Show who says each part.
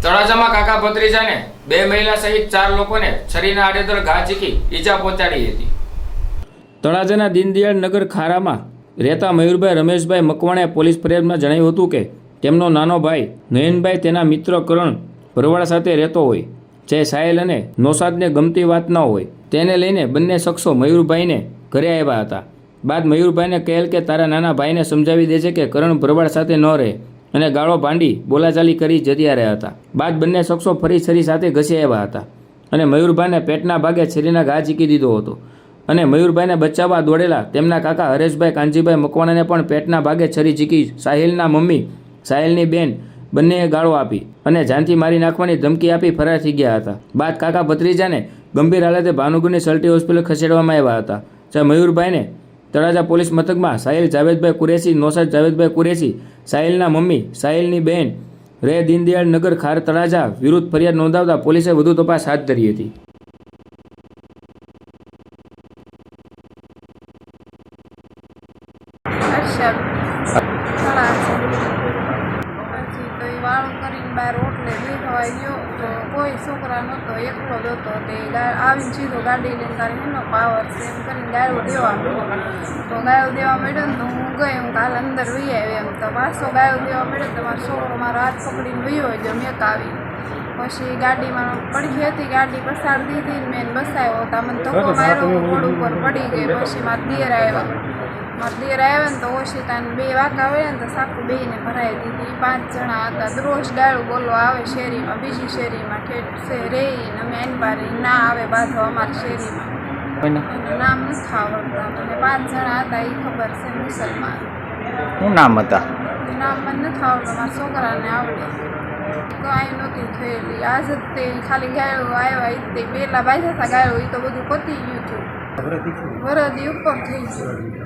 Speaker 1: તળાજામાં કાકા ભત્રીજાને બે મહિલા સહિત 4 લોકોને છરીના આડેધડ ઘા ઝીકી ઈજા પહોંચાડી હતી। તળાજાના દીનદયાળ નગર ખારામાં રહેતા મયુરભાઈ રમેશભાઈ મકવાણે પોલીસ ફરિયાદમાં જણાવ્યું હતું કે તેમનો નાનો ભાઈ નયનભાઈ તેના મિત્ર કરણ ભરવાડ સાથે રહેતો હોય, જે સાહેલ અને નૌશાદને ગમતી વાત ન હોય તેને લઈને બંને શખ્સો મયુરભાઈને ઘરે આવ્યા હતા। બાદ મયુરભાઈને કહેલ કે તારા નાના ભાઈને સમજાવી દેજે કે કરણ ભરવાડ સાથે ન રહે અને ગાળો ભાંડી બોલાચાલી કરી જતા રહ્યા હતા। બાદ બંને શખ્સો ફરી છરી સાથે ઘસી આવ્યા હતા અને મયુરભાઈને પેટના ભાગે છરીના ઘા ઝીકી દીધો હતો અને મયુરભાઈને બચાવવા દોડેલા તેમના કાકા હરેશભાઈ કાનજીભાઈ મકવાણાને પણ પેટના ભાગે છરી ઝીકી સાહિલના મમ્મી સાહિલની બેન બંનેએ ગાળો આપી અને જાનથી મારી નાખવાની ધમકી આપી ફરાર થઈ ગયા હતા। બાદ કાકા ભત્રીજાને ગંભીર હાલતે ભાનુગરની સલ્ટી હોસ્પિટલ ખસેડવામાં આવ્યા હતા, જ્યાં મયુરભાઈને તળાજા પોલીસ મથકમાં સાહિલ જાવેદભાઈ કુરેશી, નૌશાદ જાવેદભાઈ કુરેશી, સાહિલના મમ્મી, સાહિલની બહેન રે દીનદયાળ નગર ખાર તળાજા વિરુદ્ધ ફરિયાદ નોંધાવતા પોલીસે વધુ તપાસ હાથ ધરી હતી।
Speaker 2: વાળું કરીને બહાર ઓટલે બેઠવા ગયો તો કોઈ છોકરા નહોતો, એકલો જ હતો। તે આવીને સીધો ગાડી લઈને તારી એનો પાવર છે એમ કરીને ગાળો દેવા મળ્યો। તો ગાળો દેવા મળ્યો ને તો હું ગઈ, હું કાલ અંદર વહી આવી એમ તો પાછો ગાળો દેવા મળ્યો તો મારો છોકરો મારો હાથ પકડીને વયો જો મેં આવી પછી ગાડીમાં પડી હતી, ગાડી પસાર દીધી મેં બસાવ્યો હતા, મને ધક્કો માર્યો, રોડ ઉપર પડી ગઈ। પછી મારા દિયર આવ્યા ને તો ઓશિતાને 2 વાંકા વળ્યા ને તો સાકું બેને ભરાઈ દીધી। 5 જણા હતા, રોજ ગાળું બોલો આવે શેરીમાં, બીજી શેરીમાં ઠેઠ રહીને અમે એન પારી ના આવે બાંધો અમારી શેરીમાં, એનું નામ નથી આવડતા મને। 5 જણા હતા એ ખબર છે, મુસલમાન।
Speaker 3: શું નામ હતા?
Speaker 2: નામ મને નથી આવડતું, મારા છોકરાને આવડે। કાંઈ નહોતી થયેલી, આજ જ તે ખાલી ગાળું આવ્યા તે પહેલાં બાંધ્યા હતા ગાળું, એ તો બધું પતી ગયું હતું, વરદી ઉપર થઈ ગયું।